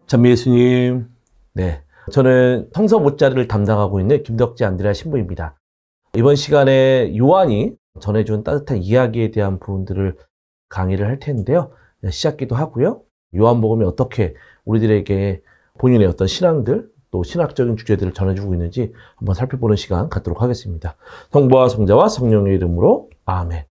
참 예수님, 네, 저는 성서 못자리를 담당하고 있는 김덕지 안드레아 신부입니다. 이번 시간에 요한이 전해준 따뜻한 이야기에 대한 부분들을 강의를 할 텐데요. 시작기도 하고요. 요한복음이 어떻게 우리들에게 본인의 어떤 신앙들, 또 신학적인 주제들을 전해주고 있는지 한번 살펴보는 시간 갖도록 하겠습니다. 성부와 성자와 성령의 이름으로 아멘.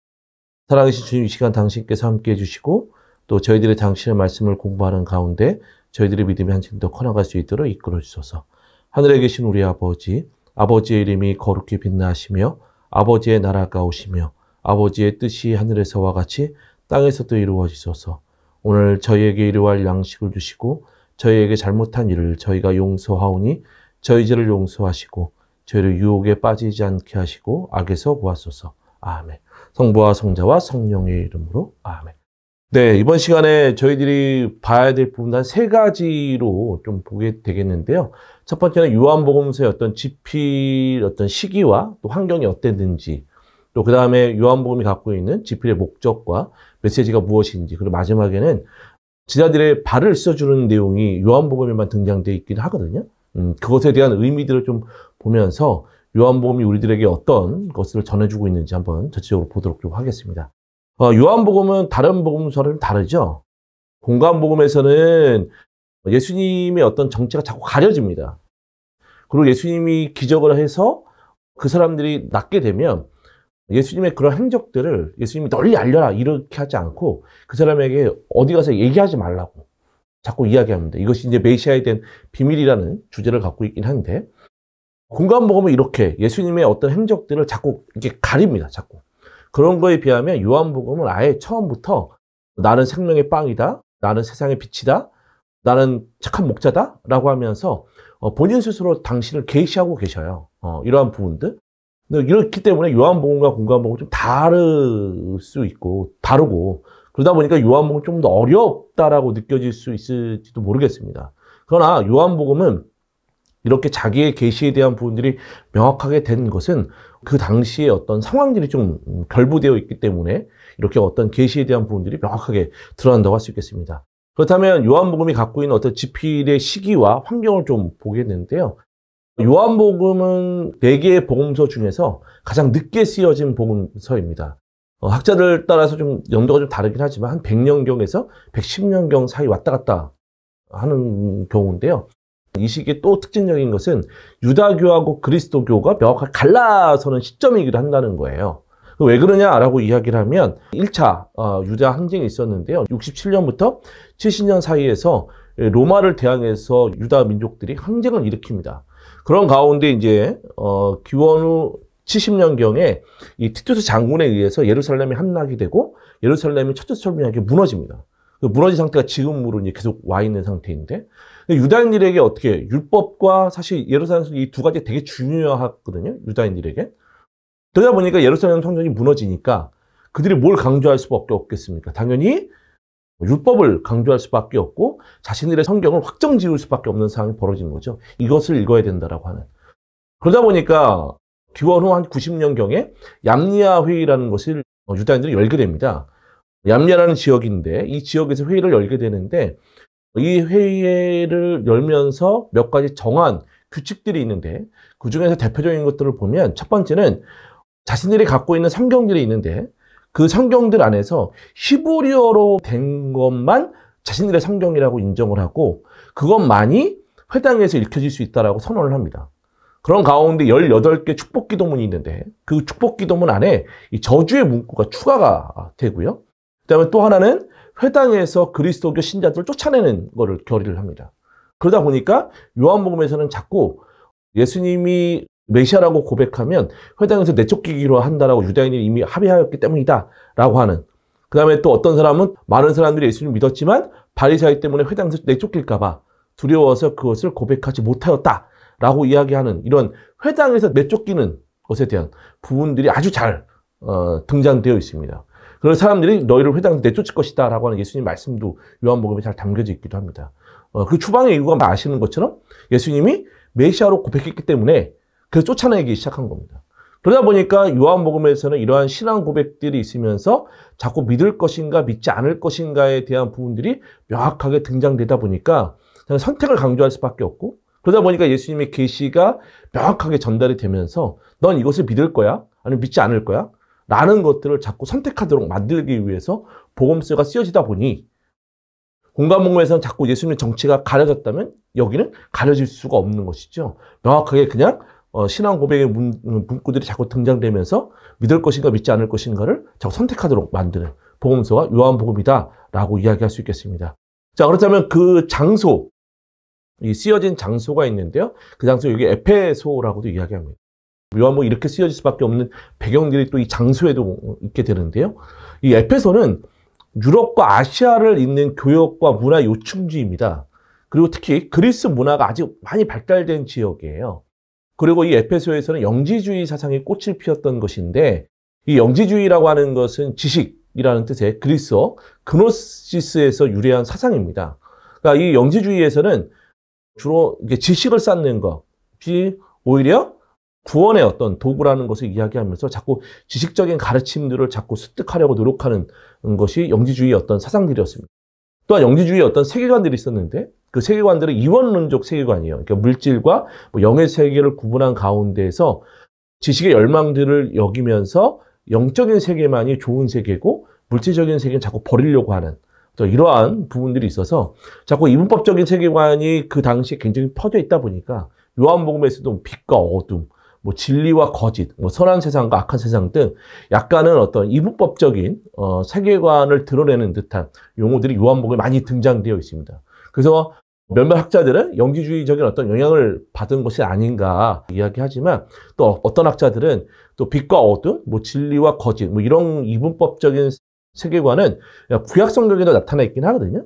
사랑하신 주님, 이 시간 당신께서 함께 해주시고 또 저희들이 당신의 말씀을 공부하는 가운데 저희들의 믿음이 한층 더 커나갈 수 있도록 이끌어 주소서. 하늘에 계신 우리 아버지, 아버지의 이름이 거룩히 빛나시며 아버지의 나라가 오시며 아버지의 뜻이 하늘에서와 같이 땅에서도 이루어지소서. 오늘 저희에게 일용할 양식을 주시고 저희에게 잘못한 일을 저희가 용서하오니 저희 죄를 용서하시고 저희를 유혹에 빠지지 않게 하시고 악에서 구하소서. 아멘. 성부와 성자와 성령의 이름으로 아멘. 네, 이번 시간에 저희들이 봐야 될 부분 한 세 가지로 좀 보게 되겠는데요. 첫 번째는 요한복음서의 어떤 집필, 어떤 시기와 또 환경이 어땠는지, 또 그 다음에 요한복음이 갖고 있는 집필의 목적과 메시지가 무엇인지, 그리고 마지막에는 제자들의 발을 씻어주는 내용이 요한복음에만 등장되어 있긴 하거든요. 그것에 대한 의미들을 좀 보면서 요한복음이 우리들에게 어떤 것을 전해주고 있는지 한번 전체적으로 보도록 좀 하겠습니다. 요한복음은 다른 복음서랑 다르죠. 공관복음에서는 예수님의 어떤 정체가 자꾸 가려집니다. 그리고 예수님이 기적을 해서 그 사람들이 낫게 되면 예수님의 그런 행적들을 예수님이 널리 알려라 이렇게 하지 않고 그 사람에게 어디 가서 얘기하지 말라고 자꾸 이야기합니다. 이것이 이제 메시아에 대한 비밀이라는 주제를 갖고 있긴 한데, 공관복음은 이렇게 예수님의 어떤 행적들을 자꾸 이렇게 가립니다. 자꾸. 그런 거에 비하면 요한복음은 아예 처음부터 나는 생명의 빵이다, 나는 세상의 빛이다, 나는 착한 목자다 라고 하면서 본인 스스로 당신을 계시하고 계셔요. 이러한 부분들. 이렇기 때문에 요한복음과 공관복음은 좀 다를 수 있고 다르고, 그러다 보니까 요한복음은 좀 더 어렵다라고 느껴질 수 있을지도 모르겠습니다. 그러나 요한복음은 이렇게 자기의 계시에 대한 부분들이 명확하게 된 것은 그 당시에 어떤 상황들이 좀 결부되어 있기 때문에 이렇게 어떤 계시에 대한 부분들이 명확하게 드러난다고 할 수 있겠습니다. 그렇다면 요한복음이 갖고 있는 어떤 집필의 시기와 환경을 좀 보겠는데요. 요한복음은 4개의 복음서 중에서 가장 늦게 쓰여진 복음서입니다. 학자들 따라서 좀 연도가 좀 다르긴 하지만 한 100년경에서 110년경 사이 왔다 갔다 하는 경우인데요. 이 시기에 또 특징적인 것은 유다교하고 그리스도교가 명확하게 갈라서는 시점이기도 한다는 거예요. 왜 그러냐라고 이야기를 하면 1차 유다 항쟁이 있었는데요. 67년부터 70년 사이에서 로마를 대항해서 유다 민족들이 항쟁을 일으킵니다. 그런 가운데 이제 기원 후 70년경에 이 티투스 장군에 의해서 예루살렘이 함락이 되고 예루살렘이 철저철미하게 무너집니다. 그 무너진 상태가 지금으로 이제 계속 와 있는 상태인데, 유다인들에게 어떻게 율법과 사실 예루살렘에서 이 두 가지 되게 중요하거든요. 유다인들에게. 그러다 보니까 예루살렘 성전이 무너지니까 그들이 뭘 강조할 수밖에 없겠습니까? 당연히 율법을 강조할 수밖에 없고 자신들의 성경을 확정 지을 수밖에 없는 상황이 벌어진 거죠. 이것을 읽어야 된다라고 하는. 그러다 보니까 기원 후 한 90년경에 얌리아 회의라는 것을 유다인들이 열게 됩니다. 얌리아라는 지역인데 이 지역에서 회의를 열게 되는데, 이 회의를 열면서 몇 가지 정한 규칙들이 있는데 그 중에서 대표적인 것들을 보면, 첫 번째는 자신들이 갖고 있는 성경들이 있는데 그 성경들 안에서 히브리어로 된 것만 자신들의 성경이라고 인정을 하고 그것만이 회당에서 읽혀질 수 있다라고 선언을 합니다. 그런 가운데 18개 축복기도문이 있는데 그 축복기도문 안에 이 저주의 문구가 추가가 되고요. 그다음에 또 하나는 회당에서 그리스도교 신자들을 쫓아내는 것을 결의를 합니다. 그러다 보니까 요한복음에서는 자꾸 예수님이 메시아라고 고백하면 회당에서 내쫓기기로 한다라고 유다인이 이미 합의하였기 때문이다 라고 하는, 그 다음에 또 어떤 사람은 많은 사람들이 예수님을 믿었지만 바리새인 때문에 회당에서 내쫓길까 봐 두려워서 그것을 고백하지 못하였다 라고 이야기하는, 이런 회당에서 내쫓기는 것에 대한 부분들이 아주 잘 등장되어 있습니다. 그래서 사람들이 너희를 회당에서 내쫓을 것이다 라고 하는 예수님 말씀도 요한복음에 잘 담겨져 있기도 합니다. 그 추방의 이유가 아시는 것처럼 예수님이 메시아로 고백했기 때문에 그래서 쫓아내기 시작한 겁니다. 그러다 보니까 요한복음에서는 이러한 신앙 고백들이 있으면서 자꾸 믿을 것인가 믿지 않을 것인가에 대한 부분들이 명확하게 등장되다 보니까 선택을 강조할 수밖에 없고, 그러다 보니까 예수님의 계시가 명확하게 전달이 되면서 넌 이것을 믿을 거야? 아니면 믿지 않을 거야? 라는 것들을 자꾸 선택하도록 만들기 위해서 복음서가 쓰여지다 보니 공감복음에서는 자꾸 예수님의 정체가 가려졌다면 여기는 가려질 수가 없는 것이죠. 명확하게 그냥 신앙 고백의 문구들이 자꾸 등장되면서 믿을 것인가 믿지 않을 것인가를 자꾸 선택하도록 만드는 복음서가 요한복음이다라고 이야기할 수 있겠습니다. 자, 그렇다면 그 장소, 이 쓰여진 장소가 있는데요. 그 장소 여기 에페소라고도 이야기합니다. 요한복음이 이렇게 쓰여질 수밖에 없는 배경들이 또 이 장소에도 있게 되는데요. 이 에페소는 유럽과 아시아를 잇는 교역과 문화 요충지입니다. 그리고 특히 그리스 문화가 아주 많이 발달된 지역이에요. 그리고 이 에페소에서는 영지주의 사상이 꽃을 피웠던 것인데, 이 영지주의라고 하는 것은 지식이라는 뜻의 그리스어 그노시스에서 유래한 사상입니다. 그러니까 이 영지주의에서는 주로 지식을 쌓는 것이 오히려 구원의 어떤 도구라는 것을 이야기하면서 자꾸 지식적인 가르침들을 자꾸 습득하려고 노력하는 것이 영지주의의 어떤 사상들이었습니다. 또한 영지주의의 어떤 세계관들이 있었는데 그 세계관들은 이원론적 세계관이에요. 그러니까 물질과 영의 세계를 구분한 가운데에서 지식의 열망들을 여기면서 영적인 세계만이 좋은 세계고 물질적인 세계는 자꾸 버리려고 하는 이러한 부분들이 있어서 자꾸 이분법적인 세계관이 그 당시에 굉장히 퍼져 있다 보니까 요한복음에서도 빛과 어둠, 진리와 거짓, 선한 세상과 악한 세상 등 약간은 어떤 이분법적인 세계관을 드러내는 듯한 용어들이 요한복음에 많이 등장되어 있습니다. 그래서 몇몇 학자들은 영지주의적인 어떤 영향을 받은 것이 아닌가 이야기하지만 또 어떤 학자들은 또 빛과 어둠, 진리와 거짓, 이런 이분법적인 세계관은 구약 성경에도 나타나 있긴 하거든요.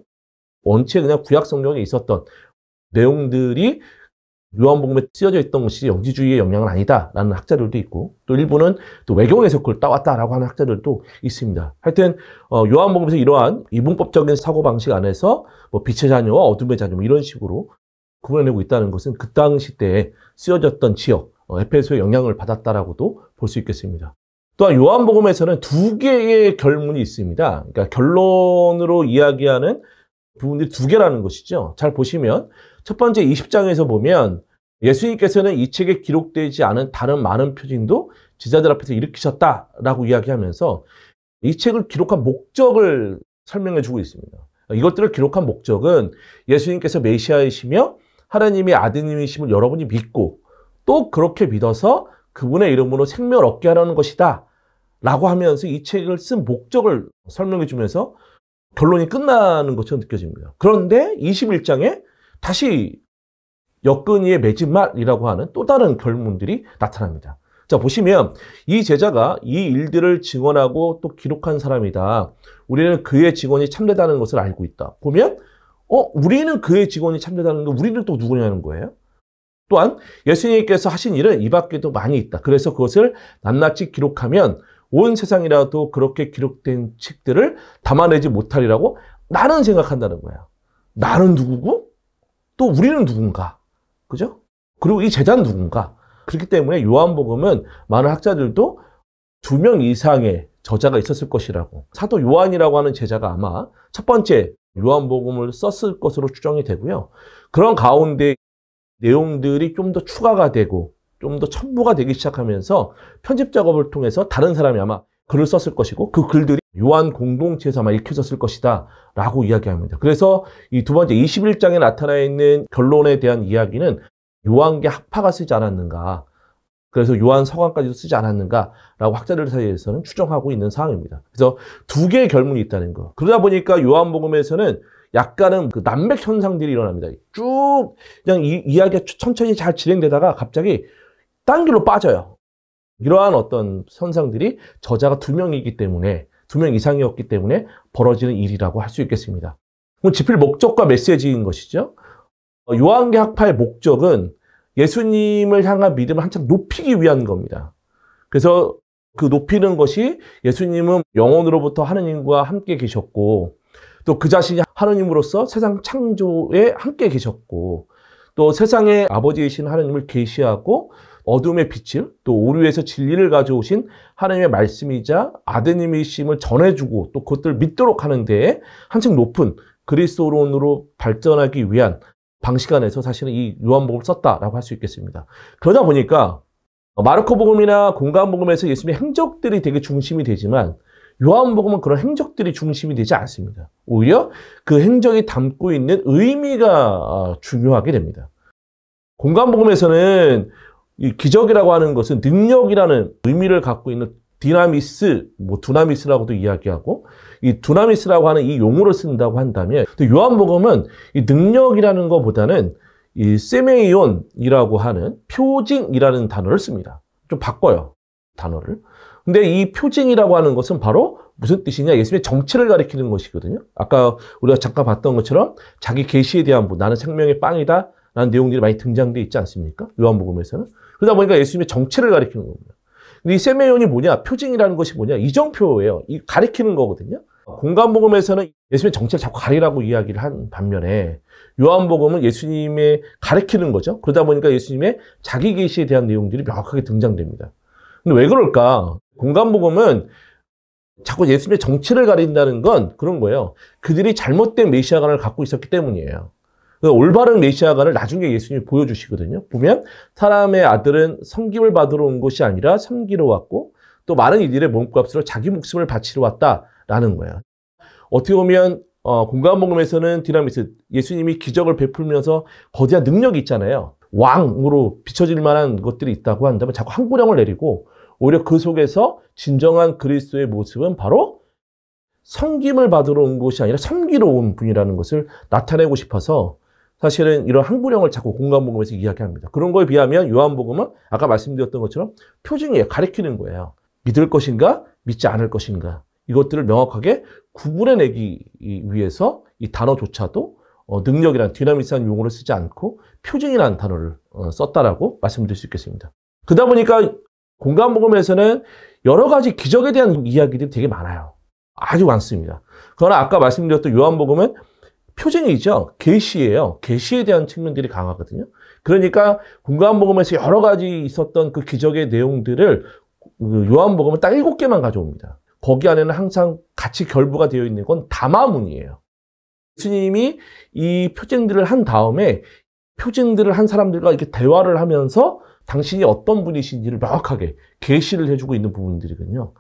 원체 그냥 구약 성경에 있었던 내용들이 요한복음에 쓰여져 있던 것이 영지주의의 영향은 아니다라는 학자들도 있고, 또 일부는 또 외경에서 그걸 따왔다라고 하는 학자들도 있습니다. 하여튼 요한복음에서 이러한 이분법적인 사고방식 안에서 빛의 자녀와 어둠의 자녀 이런 식으로 구분해내고 있다는 것은 그 당시 때에 쓰여졌던 지역, 에페소의 영향을 받았다라고도 볼 수 있겠습니다. 또한 요한복음에서는 두 개의 결문이 있습니다. 그러니까 결론으로 이야기하는 부분들이 두 개라는 것이죠. 잘 보시면 첫 번째 20장에서 보면 예수님께서는 이 책에 기록되지 않은 다른 많은 표징도 제자들 앞에서 일으키셨다라고 이야기하면서 이 책을 기록한 목적을 설명해 주고 있습니다. 이것들을 기록한 목적은 예수님께서 메시아이시며 하나님의 아드님이심을 여러분이 믿고 또 그렇게 믿어서 그분의 이름으로 생명을 얻게 하려는 것이다 라고 하면서 이 책을 쓴 목적을 설명해 주면서 결론이 끝나는 것처럼 느껴집니다. 그런데 21장에 다시 역근이의 맺은 말이라고 하는 또 다른 결문들이 나타납니다. 자, 보시면 이 제자가 이 일들을 증언하고 또 기록한 사람이다. 우리는 그의 증언이 참되다는 것을 알고 있다. 보면 우리는 그의 증언이 참되다는 거 우리는 또 누구냐는 거예요. 또한 예수님께서 하신 일은 이 밖에도 많이 있다. 그래서 그것을 낱낱이 기록하면 온 세상이라도 그렇게 기록된 책들을 담아내지 못하리라고 나는 생각한다는 거야. 나는 누구고? 또 우리는 누군가? 그죠? 그리고 이 제자는 누군가? 그렇기 때문에 요한복음은 많은 학자들도 2명 이상의 저자가 있었을 것이라고. 사도 요한이라고 하는 제자가 아마 첫 번째 요한복음을 썼을 것으로 추정이 되고요. 그런 가운데 내용들이 좀 더 추가가 되고 좀 더 첨부가 되기 시작하면서 편집 작업을 통해서 다른 사람이 아마 글을 썼을 것이고 그 글들이 요한 공동체에서 아마 읽혀졌을 것이다 라고 이야기합니다. 그래서 이 두 번째 21장에 나타나 있는 결론에 대한 이야기는 요한계 학파가 쓰지 않았는가, 그래서 요한 서강까지도 쓰지 않았는가 라고 학자들 사이에서는 추정하고 있는 사항입니다. 그래서 두 개의 결문이 있다는 거. 그러다 보니까 요한복음에서는 약간은 그 난맥 현상들이 일어납니다. 쭉 그냥 이야기가 천천히 잘 진행되다가 갑자기 딴 길로 빠져요. 이러한 어떤 현상들이 저자가 2명이기 때문에 2명 이상이었기 때문에 벌어지는 일이라고 할 수 있겠습니다. 그럼 지필 목적과 메시지인 것이죠. 요한계 학파의 목적은 예수님을 향한 믿음을 한참 높이기 위한 겁니다. 그래서 그 높이는 것이 예수님은 영원으로부터 하느님과 함께 계셨고 또 그 자신이 하느님으로서 세상 창조에 함께 계셨고 또 세상의 아버지이신 하느님을 계시하고 어둠의 빛을 또 오류에서 진리를 가져오신 하나님의 말씀이자 아드님이심을 전해주고 또 그것들을 믿도록 하는 데에 한층 높은 그리스도론으로 발전하기 위한 방식 안에서 사실은 이 요한복음을 썼다라고 할 수 있겠습니다. 그러다 보니까 마르코복음이나 공관복음에서 예수님의 행적들이 되게 중심이 되지만 요한복음은 그런 행적들이 중심이 되지 않습니다. 오히려 그 행적이 담고 있는 의미가 중요하게 됩니다. 공관복음에서는 이 기적이라고 하는 것은 능력이라는 의미를 갖고 있는 디나미스, 두나미스라고도 이야기하고 이 두나미스라고 하는 이 용어를 쓴다고 한다면 요한복음은 이 능력이라는 것보다는 이 세메이온이라고 하는 표징이라는 단어를 씁니다. 좀 바꿔요, 단어를. 근데 이 표징이라고 하는 것은 바로 무슨 뜻이냐? 예수님의 정체를 가리키는 것이거든요. 아까 우리가 잠깐 봤던 것처럼 자기 계시에 대한 나는 생명의 빵이다 라는 내용들이 많이 등장되어 있지 않습니까? 요한복음에서는. 그러다 보니까 예수님의 정체를 가리키는 겁니다. 근데 이 세메온이 뭐냐? 표징이라는 것이 뭐냐? 이정표예요. 이 가리키는 거거든요. 공관복음에서는 예수님의 정체를 자꾸 가리라고 이야기를 한 반면에 요한복음은 예수님의 가리키는 거죠. 그러다 보니까 예수님의 자기 계시에 대한 내용들이 명확하게 등장됩니다. 근데 왜 그럴까? 공관복음은 자꾸 예수님의 정체를 가린다는 건 그런 거예요. 그들이 잘못된 메시아관을 갖고 있었기 때문이에요. 올바른 메시아관을 나중에 예수님이 보여주시거든요. 보면 사람의 아들은 섬김을 받으러 온 것이 아니라 섬기러 왔고 또 많은 이들의 몸값으로 자기 목숨을 바치러 왔다라는 거예요. 어떻게 보면 공관복음에서는 디나미스, 예수님이 기적을 베풀면서 거대한 능력이 있잖아요. 왕으로 비춰질 만한 것들이 있다고 한다면 자꾸 한 구령을 내리고 오히려 그 속에서 진정한 그리스도의 모습은 바로 섬김을 받으러 온 것이 아니라 섬기러 온 분이라는 것을 나타내고 싶어서 사실은 이런 한 구령을 자꾸 공관복음에서 이야기합니다. 그런 거에 비하면 요한복음은 아까 말씀드렸던 것처럼 표징이에요. 가리키는 거예요. 믿을 것인가 믿지 않을 것인가 이것들을 명확하게 구분해내기 위해서 이 단어조차도 능력이라는 디나미스한 용어를 쓰지 않고 표징이라는 단어를 썼다라고 말씀드릴 수 있겠습니다. 그러다 보니까 공관복음에서는 여러 가지 기적에 대한 이야기들이 되게 많아요. 아주 많습니다. 그러나 아까 말씀드렸던 요한복음은 표징이죠. 계시예요. 계시에 대한 측면들이 강하거든요. 그러니까 공관복음에서 여러 가지 있었던 그 기적의 내용들을 요한복음은 딱 7개만 가져옵니다. 거기 안에는 항상 같이 결부가 되어 있는 건 담화문이에요. 예수님이 이 표징들을 한 다음에 표징들을 한 사람들과 이렇게 대화를 하면서 당신이 어떤 분이신지를 명확하게 계시를 해주고 있는 부분들이거든요.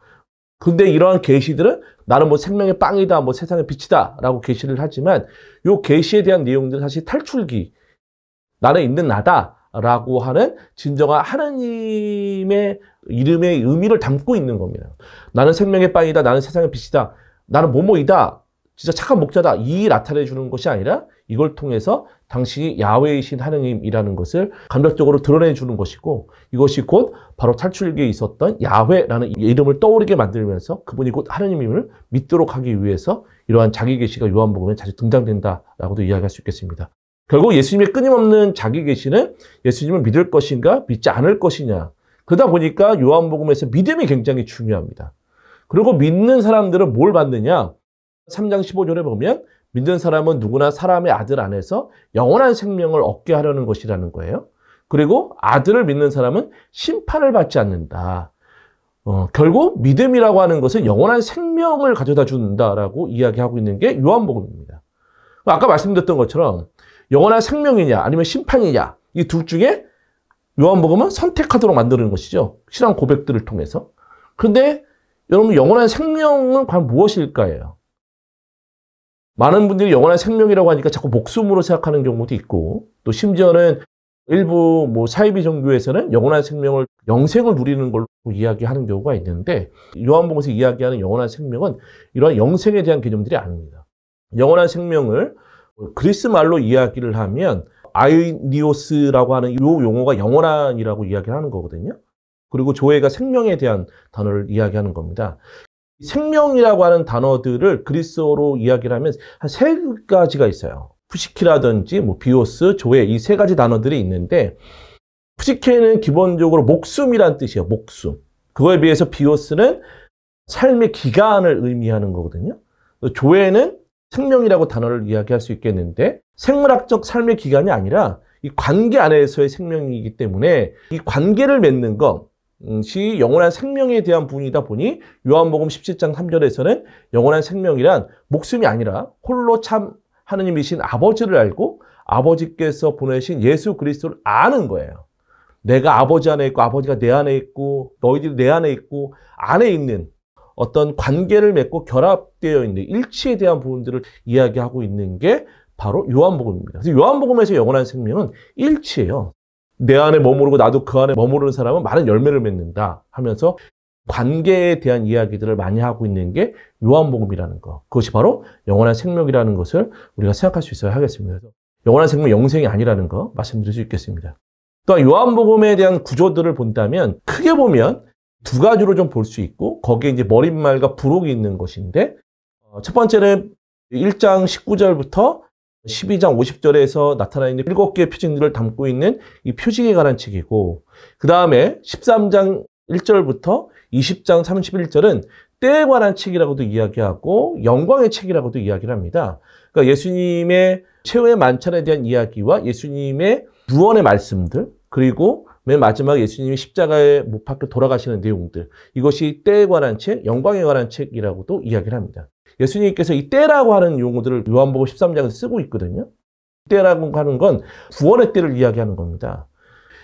근데 이러한 계시들은 나는 뭐 생명의 빵이다, 뭐 세상의 빛이다 라고 계시를 하지만 이 계시에 대한 내용들은 사실 탈출기, 나는 있는 나다 라고 하는 진정한 하나님의 이름의 의미를 담고 있는 겁니다. 나는 생명의 빵이다, 나는 세상의 빛이다, 나는 뭐뭐이다, 진짜 착한 목자다, 이 나타내 주는 것이 아니라 이걸 통해서 당신이 야훼이신 하느님이라는 것을 간접적으로 드러내 주는 것이고 이것이 곧 바로 탈출기에 있었던 야훼라는 이름을 떠오르게 만들면서 그분이 곧 하느님임을 믿도록 하기 위해서 이러한 자기 계시가 요한복음에 자주 등장된다라고도 이야기할 수 있겠습니다. 결국 예수님의 끊임없는 자기 계시는 예수님을 믿을 것인가 믿지 않을 것이냐. 그러다 보니까 요한복음에서 믿음이 굉장히 중요합니다. 그리고 믿는 사람들은 뭘 받느냐. 3장 15절에 보면 믿는 사람은 누구나 사람의 아들 안에서 영원한 생명을 얻게 하려는 것이라는 거예요. 그리고 아들을 믿는 사람은 심판을 받지 않는다. 결국 믿음이라고 하는 것은 영원한 생명을 가져다 준다라고 이야기하고 있는 게 요한복음입니다. 아까 말씀드렸던 것처럼 영원한 생명이냐 아니면 심판이냐 이 둘 중에 요한복음은 선택하도록 만드는 것이죠. 신앙 고백들을 통해서. 그런데 여러분 영원한 생명은 과연 무엇일까요? 많은 분들이 영원한 생명이라고 하니까 자꾸 목숨으로 생각하는 경우도 있고 또 심지어는 일부 사이비 종교에서는 영원한 생명을 영생을 누리는 걸로 이야기하는 경우가 있는데 요한복음에서 이야기하는 영원한 생명은 이러한 영생에 대한 개념들이 아닙니다. 영원한 생명을 그리스 말로 이야기를 하면 아이니오스라고 하는 이 용어가 영원한이라고 이야기를 하는 거거든요. 그리고 조회가 생명에 대한 단어를 이야기하는 겁니다. 생명이라고 하는 단어들을 그리스어로 이야기를 하면 한 3가지가 있어요. 푸시키라든지 비오스, 조회 이 3가지 단어들이 있는데 푸시케는 기본적으로 목숨이란 뜻이에요. 목숨. 그거에 비해서 비오스는 삶의 기간을 의미하는 거거든요. 조회는 생명이라고 단어를 이야기할 수 있겠는데 생물학적 삶의 기간이 아니라 이 관계 안에서의 생명이기 때문에 이 관계를 맺는 것이 영원한 생명에 대한 부분이다 보니 요한복음 17장 3절에서는 영원한 생명이란 목숨이 아니라 홀로 참 하느님이신 아버지를 알고 아버지께서 보내신 예수 그리스도를 아는 거예요. 내가 아버지 안에 있고 아버지가 내 안에 있고 너희들이 내 안에 있고 안에 있는 어떤 관계를 맺고 결합되어 있는 일치에 대한 부분들을 이야기하고 있는 게 바로 요한복음입니다. 그래서 요한복음에서 영원한 생명은 일치예요. 내 안에 머무르고 나도 그 안에 머무르는 사람은 많은 열매를 맺는다 하면서 관계에 대한 이야기들을 많이 하고 있는 게 요한복음이라는 거. 그것이 바로 영원한 생명이라는 것을 우리가 생각할 수 있어야 하겠습니다. 그래서 영원한 생명 영생이 아니라는 거 말씀드릴 수 있겠습니다. 또한 요한복음에 대한 구조들을 본다면 크게 보면 두 가지로 좀 볼 수 있고 거기에 이제 머릿말과 부록이 있는 것인데 첫 번째는 1장 19절부터 12장 50절에서 나타나 있는 7개의 표징들을 담고 있는 이 표징에 관한 책이고 그 다음에 13장 1절부터 20장 31절은 때에 관한 책이라고도 이야기하고 영광의 책이라고도 이야기를 합니다. 그러니까 예수님의 최후의 만찬에 대한 이야기와 예수님의 유언의 말씀들 그리고 맨 마지막 예수님이 십자가에 못 박혀 돌아가시는 내용들 이것이 때에 관한 책, 영광에 관한 책이라고도 이야기를 합니다. 예수님께서 이 때라고 하는 용어들을 요한복음 13장에서 쓰고 있거든요. 때라고 하는 건 구원의 때를 이야기하는 겁니다.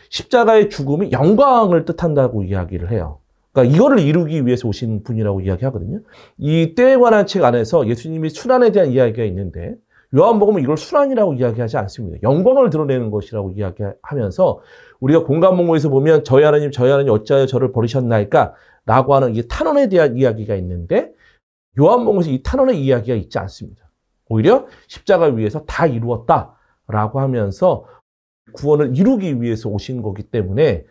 십자가의 죽음이 영광을 뜻한다고 이야기를 해요. 그러니까 이거를 이루기 위해서 오신 분이라고 이야기하거든요. 이 때에 관한 책 안에서 예수님이 순환에 대한 이야기가 있는데 요한복음은 이걸 순환이라고 이야기하지 않습니다. 영광을 드러내는 것이라고 이야기하면서 우리가 공감문고에서 보면 저희 하나님 어찌하여 저를 버리셨나이까? 라고 하는 이 탄원에 대한 이야기가 있는데 요한복음에서 이 탄원의 이야기가 있지 않습니다. 오히려 십자가 위에서 다 이루었다라고 하면서 구원을 이루기 위해서 오신 거기 때문에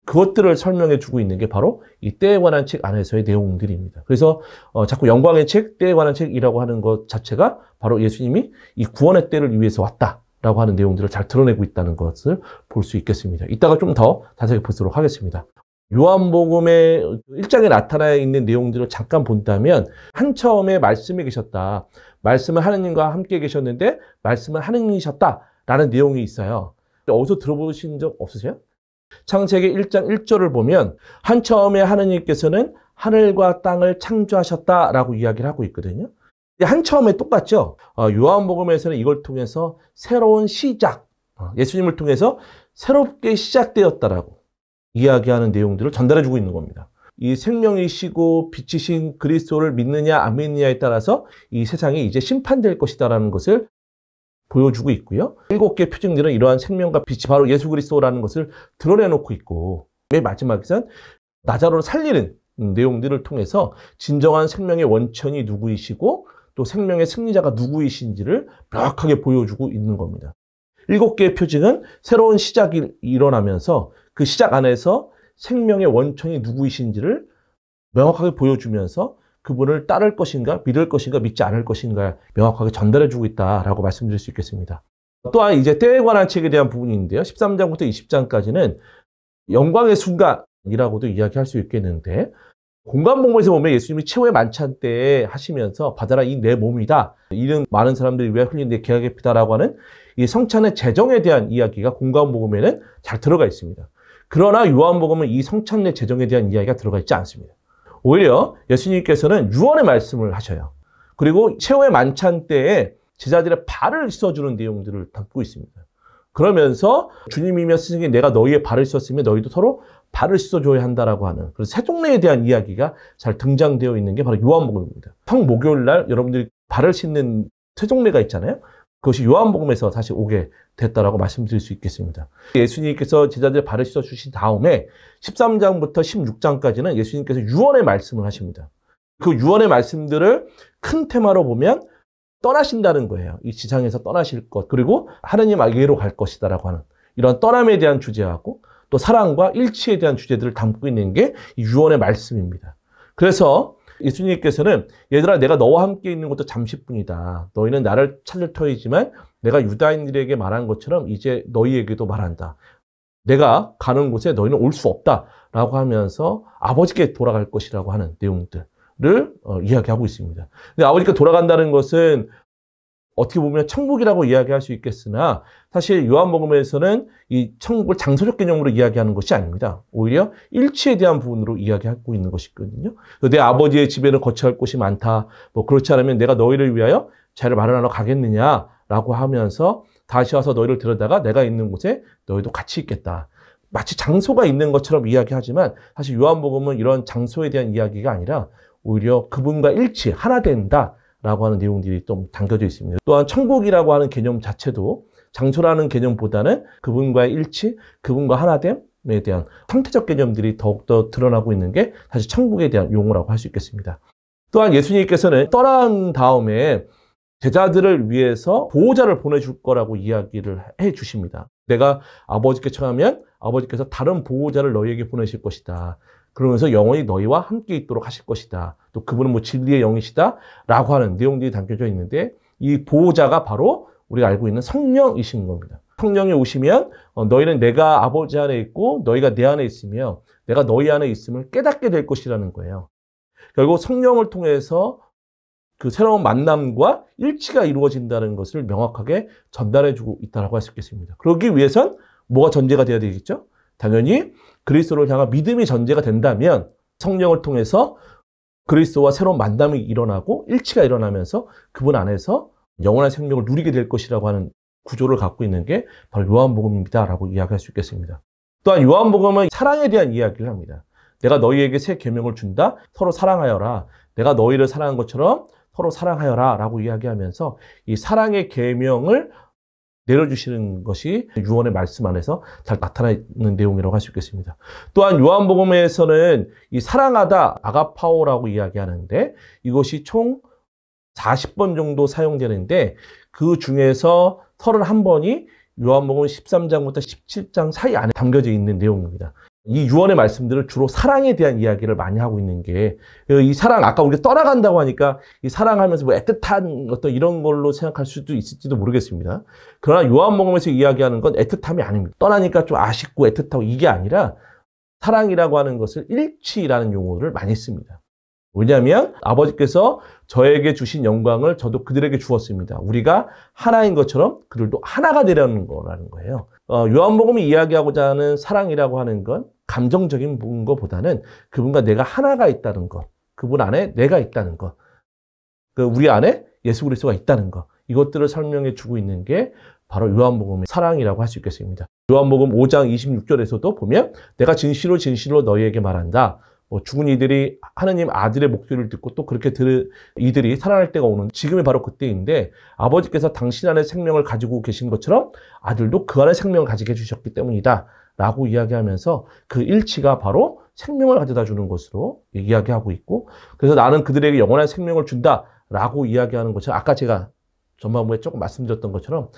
그것들을 설명해 주고 있는 게 바로 이 때에 관한 책 안에서의 내용들입니다. 그래서 자꾸 영광의 책, 때에 관한 책이라고 하는 것 자체가 바로 예수님이 이 구원의 때를 위해서 왔다라고 하는 내용들을 잘 드러내고 있다는 것을 볼 수 있겠습니다. 이따가 좀 더 자세히 보도록 하겠습니다. 요한복음의 1장에 나타나 있는 내용들을 잠깐 본다면 한 처음에 말씀에 계셨다. 말씀은 하느님과 함께 계셨는데 말씀은 하느님이셨다라는 내용이 있어요. 어디서 들어보신 적 없으세요? 창세기 1장 1절을 보면 한 처음에 하느님께서는 하늘과 땅을 창조하셨다라고 이야기를 하고 있거든요. 한 처음에 똑같죠. 요한복음에서는 이걸 통해서 새로운 시작, 예수님을 통해서 새롭게 시작되었다라고 이야기하는 내용들을 전달해주고 있는 겁니다. 이 생명이시고 빛이신 그리스도를 믿느냐 안 믿느냐에 따라서 이 세상이 이제 심판될 것이다라는 것을 보여주고 있고요. 7개 표징들은 이러한 생명과 빛이 바로 예수 그리스도라는 것을 드러내놓고 있고 맨 마지막에선 나사로를 살리는 내용들을 통해서 진정한 생명의 원천이 누구이시고 또 생명의 승리자가 누구이신지를 명확하게 보여주고 있는 겁니다. 7개의 표징은 새로운 시작이 일어나면서 그 시작 안에서 생명의 원천이 누구이신지를 명확하게 보여주면서 그분을 따를 것인가, 믿을 것인가, 믿지 않을 것인가 명확하게 전달해주고 있다라고 말씀드릴 수 있겠습니다. 또한 이제 때에 관한 책에 대한 부분인데요. 13장부터 20장까지는 영광의 순간이라고도 이야기할 수 있겠는데 공관복음에서 보면 예수님이 최후의 만찬 때에 하시면서 받아라 이 내 몸이다. 이는 많은 사람들이 위하여 흘린 내 계약의 피다라고 하는 이 성찬의 제정에 대한 이야기가 공관복음에는 잘 들어가 있습니다. 그러나 요한복음은 이 성찬의 제정에 대한 이야기가 들어가 있지 않습니다. 오히려 예수님께서는 유언의 말씀을 하셔요. 그리고 최후의 만찬 때에 제자들의 발을 씻어주는 내용들을 담고 있습니다. 그러면서 주님이며 스승이 내가 너희의 발을 씻었으면 너희도 서로 발을 씻어줘야 한다라고 하는 그래서 세종례에 대한 이야기가 잘 등장되어 있는 게 바로 요한복음입니다. 평목요일 날 여러분들이 발을 씻는 세종례가 있잖아요. 그것이 요한복음에서 다시 오게 됐다라고 말씀드릴 수 있겠습니다. 예수님께서 제자들의 발을 씻어주신 다음에 13장부터 16장까지는 예수님께서 유언의 말씀을 하십니다. 그 유언의 말씀들을 큰 테마로 보면 떠나신다는 거예요. 이 지상에서 떠나실 것, 그리고 하느님 아기로 갈 것이다라고 하는 이런 떠남에 대한 주제하고 또 사랑과 일치에 대한 주제들을 담고 있는 게 이 유언의 말씀입니다. 그래서 예수님께서는 얘들아 내가 너와 함께 있는 것도 잠시뿐이다. 너희는 나를 찾을 터이지만 내가 유다인들에게 말한 것처럼 이제 너희에게도 말한다. 내가 가는 곳에 너희는 올 수 없다라고 하면서 아버지께 돌아갈 것이라고 하는 내용들을 이야기하고 있습니다. 근데 아버지께 돌아간다는 것은 어떻게 보면 천국이라고 이야기할 수 있겠으나 사실 요한복음에서는 이 천국을 장소적 개념으로 이야기하는 것이 아닙니다. 오히려 일치에 대한 부분으로 이야기하고 있는 것이거든요. 내 아버지의 집에는 거처할 곳이 많다. 뭐 그렇지 않으면 내가 너희를 위하여 자리를 마련하러 가겠느냐라고 하면서 다시 와서 너희를 데려다가 내가 있는 곳에 너희도 같이 있겠다. 마치 장소가 있는 것처럼 이야기하지만 사실 요한복음은 이런 장소에 대한 이야기가 아니라 오히려 그분과 일치, 하나 된다라고 하는 내용들이 좀 담겨져 있습니다. 또한 천국이라고 하는 개념 자체도 장소라는 개념보다는 그분과의 일치, 그분과 하나됨에 대한 상태적 개념들이 더욱더 드러나고 있는 게 사실 천국에 대한 용어라고 할 수 있겠습니다. 또한 예수님께서는 떠난 다음에 제자들을 위해서 보호자를 보내줄 거라고 이야기를 해 주십니다. 내가 아버지께 청하면 아버지께서 다른 보호자를 너희에게 보내실 것이다. 그러면서 영원히 너희와 함께 있도록 하실 것이다. 또 그분은 뭐 진리의 영이시다 라고 하는 내용들이 담겨져 있는데 이 보호자가 바로 우리가 알고 있는 성령이신 겁니다. 성령이 오시면 너희는 내가 아버지 안에 있고 너희가 내 안에 있으며 내가 너희 안에 있음을 깨닫게 될 것이라는 거예요. 결국 성령을 통해서 그 새로운 만남과 일치가 이루어진다는 것을 명확하게 전달해주고 있다고 할 수 있겠습니다. 그러기 위해선 뭐가 전제가 돼야 되겠죠? 당연히 그리스도를 향한 믿음이 전제가 된다면 성령을 통해서 그리스도와 새로운 만남이 일어나고 일치가 일어나면서 그분 안에서 영원한 생명을 누리게 될 것이라고 하는 구조를 갖고 있는 게 바로 요한복음입니다라고 이야기할 수 있겠습니다. 또한 요한복음은 사랑에 대한 이야기를 합니다. 내가 너희에게 새 계명을 준다. 서로 사랑하여라. 내가 너희를 사랑한 것처럼 서로 사랑하여라 라고 이야기하면서 이 사랑의 계명을 내려주시는 것이 유언의 말씀 안에서 잘 나타나는 내용이라고 할 수 있겠습니다. 또한 요한복음에서는 이 사랑하다 아가파오라고 이야기하는데 이것이 총 40번 정도 사용되는데 그 중에서 31번이 요한복음 13장부터 17장 사이 안에 담겨져 있는 내용입니다. 이 유언의 말씀들을 주로 사랑에 대한 이야기를 많이 하고 있는 게 이 사랑, 아까 우리가 떠나간다고 하니까 이 사랑하면서 뭐 애틋한 어떤 이런 걸로 생각할 수도 있을지도 모르겠습니다. 그러나 요한복음에서 이야기하는 건 애틋함이 아닙니다. 떠나니까 좀 아쉽고 애틋하고 이게 아니라 사랑이라고 하는 것을 일치라는 용어를 많이 씁니다. 왜냐하면 아버지께서 저에게 주신 영광을 저도 그들에게 주었습니다. 우리가 하나인 것처럼 그들도 하나가 되려는 거라는 거예요. 요한복음이 이야기하고자 하는 사랑이라고 하는 건 감정적인 것보다는 그분과 내가 하나가 있다는 것, 그분 안에 내가 있다는 것, 우리 안에 예수 그리스도가 있다는 것, 이것들을 설명해 주고 있는 게 바로 요한복음의 사랑이라고 할 수 있겠습니다. 요한복음 5장 26절에서도 보면 내가 진실로 진실로 너희에게 말한다. 죽은 이들이 하느님 아들의 목소리를 듣고 또 그렇게 이들이 살아날 때가 오는 지금이 바로 그때인데 아버지께서 당신 안에 생명을 가지고 계신 것처럼 아들도 그 안에 생명을 가지게 해주셨기 때문이다 라고 이야기하면서 그 일치가 바로 생명을 가져다 주는 것으로 이야기하고 있고 그래서 나는 그들에게 영원한 생명을 준다 라고 이야기하는 것처럼 아까 제가 전반부에 조금 말씀드렸던 것처럼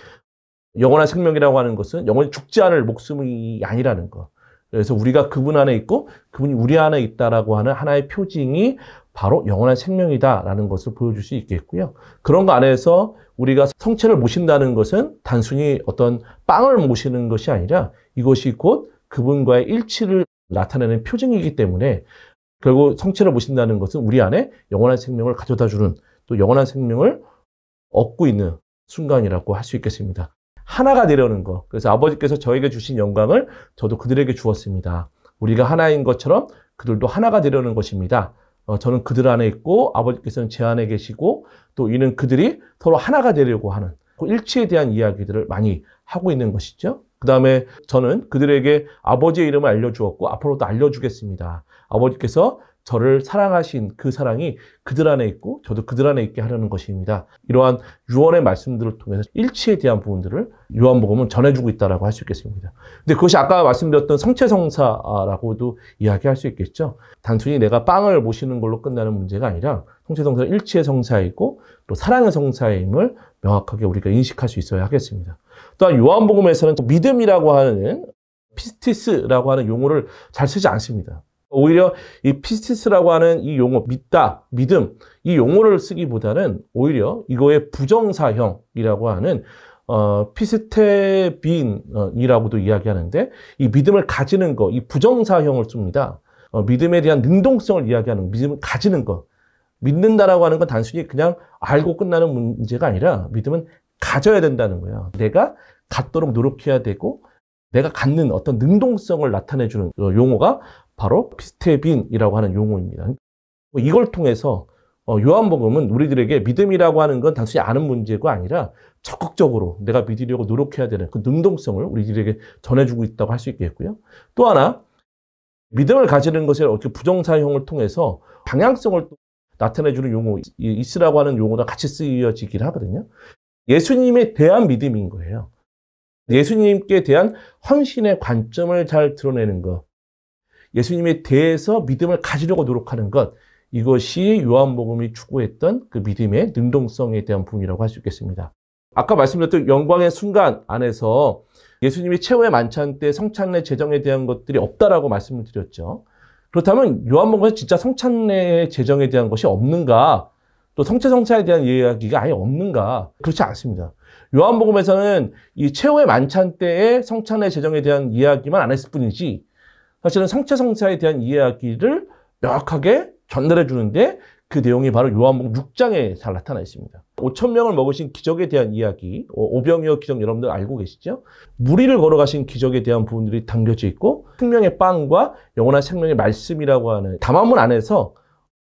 영원한 생명이라고 하는 것은 영원히 죽지 않을 목숨이 아니라는 것. 그래서 우리가 그분 안에 있고 그분이 우리 안에 있다라고 하는 하나의 표징이 바로 영원한 생명이다라는 것을 보여줄 수 있겠고요. 그런 거 안에서 우리가 성체를 모신다는 것은 단순히 어떤 빵을 모시는 것이 아니라 이것이 곧 그분과의 일치를 나타내는 표징이기 때문에 결국 성체를 모신다는 것은 우리 안에 영원한 생명을 가져다주는 또 영원한 생명을 얻고 있는 순간이라고 할 수 있겠습니다. 하나가 되려는 것. 그래서 아버지께서 저에게 주신 영광을 저도 그들에게 주었습니다. 우리가 하나인 것처럼 그들도 하나가 되려는 것입니다. 저는 그들 안에 있고 아버지께서는 제 안에 계시고 또 이는 그들이 서로 하나가 되려고 하는 그 일치에 대한 이야기들을 많이 하고 있는 것이죠. 그 다음에 저는 그들에게 아버지의 이름을 알려주었고 앞으로도 알려주겠습니다. 아버지께서 저를 사랑하신 그 사랑이 그들 안에 있고 저도 그들 안에 있게 하려는 것입니다. 이러한 유언의 말씀들을 통해서 일치에 대한 부분들을 요한복음은 전해주고 있다고 할 수 있겠습니다. 근데 그것이 아까 말씀드렸던 성체성사라고도 이야기할 수 있겠죠. 단순히 내가 빵을 모시는 걸로 끝나는 문제가 아니라 성체성사는 일치의 성사이고 또 사랑의 성사임을 명확하게 우리가 인식할 수 있어야 하겠습니다. 또한 요한복음에서는 믿음이라고 하는 피스티스라고 하는 용어를 잘 쓰지 않습니다. 오히려 이 피스티스라고 하는 이 용어, 믿다, 믿음, 이 용어를 쓰기보다는 오히려 이거의 부정사형이라고 하는 피스테빈이라고도 이야기하는데 이 믿음을 가지는 거, 이 부정사형을 씁니다. 믿음에 대한 능동성을 이야기하는 믿음을 가지는 것. 믿는다라고 하는 건 단순히 그냥 알고 끝나는 문제가 아니라 믿음은 가져야 된다는 거예요. 내가 갖도록 노력해야 되고 내가 갖는 어떤 능동성을 나타내주는 용어가 바로 피스테빈이라고 하는 용어입니다. 이걸 통해서 요한복음은 우리들에게 믿음이라고 하는 건 단순히 아는 문제가 아니라 적극적으로 내가 믿으려고 노력해야 되는 그 능동성을 우리들에게 전해주고 있다고 할 수 있겠고요. 또 하나, 믿음을 가지는 것을 어떻게 부정사용을 통해서 방향성을 나타내주는 용어, 이스라고 하는 용어가 같이 쓰여지긴 하거든요. 예수님에 대한 믿음인 거예요. 예수님께 대한 헌신의 관점을 잘 드러내는 것, 예수님에 대해서 믿음을 가지려고 노력하는 것, 이것이 요한복음이 추구했던 그 믿음의 능동성에 대한 부분이라고 할 수 있겠습니다. 아까 말씀드렸던 영광의 순간 안에서 예수님이 최후의 만찬 때 성찬례 제정에 대한 것들이 없다라고 말씀을 드렸죠. 그렇다면 요한복음에서 진짜 성찬례 제정에 대한 것이 없는가? 또 성체성사에 대한 이야기가 아예 없는가? 그렇지 않습니다. 요한복음에서는 이 최후의 만찬 때의 성찬례 제정에 대한 이야기만 안 했을 뿐이지 사실은 성체성사에 대한 이야기를 명확하게 전달해 주는데 그 내용이 바로 요한복음 6장에 잘 나타나 있습니다. 5,000명을 먹으신 기적에 대한 이야기, 오병이어 기적 여러분들 알고 계시죠? 무리를 걸어가신 기적에 대한 부분들이 담겨져 있고 생명의 빵과 영원한 생명의 말씀이라고 하는 담화문 안에서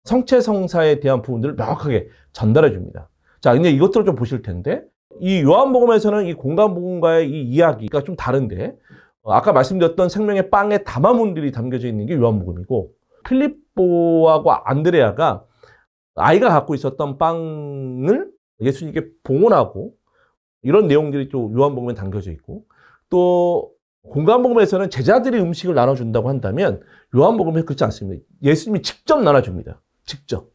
성체성사에 대한 부분들을 명확하게 전달해 줍니다. 자, 근데 이것들을 좀 보실 텐데 이 요한복음에서는 이 공간복음과의 이 이야기가 좀 다른데 아까 말씀드렸던 생명의 빵의 담화문들이 담겨져 있는 게 요한복음이고 필립보하고 안드레아가 아이가 갖고 있었던 빵을 예수님께 봉헌하고 이런 내용들이 또 요한복음에 담겨져 있고 또 공간복음에서는 제자들이 음식을 나눠준다고 한다면 요한복음에 그렇지 않습니다. 예수님이 직접 나눠줍니다. 직접.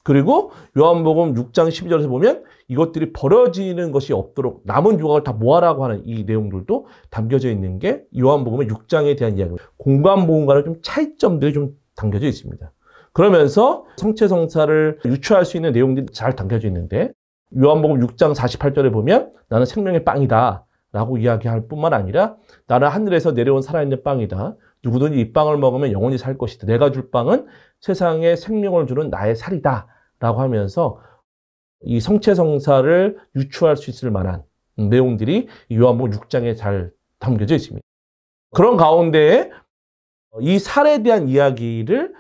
그리고 요한복음 6장 12절에서 보면 이것들이 버려지는 것이 없도록 남은 조각을 다 모아라고 하는 이 내용들도 담겨져 있는 게 요한복음의 6장에 대한 이야기입니다. 공간복음과는 좀 차이점들이 좀 담겨져 있습니다. 그러면서 성체성사를 유추할 수 있는 내용들이 잘 담겨져 있는데 요한복음 6장 48절에 보면 나는 생명의 빵이다 라고 이야기할 뿐만 아니라 나는 하늘에서 내려온 살아있는 빵이다. 누구든지 이 빵을 먹으면 영원히 살 것이다. 내가 줄 빵은 세상에 생명을 주는 나의 살이다 라고 하면서 이 성체성사를 유추할 수 있을 만한 내용들이 요한복음 6장에 잘 담겨져 있습니다. 그런 가운데에 이 살에 대한 이야기를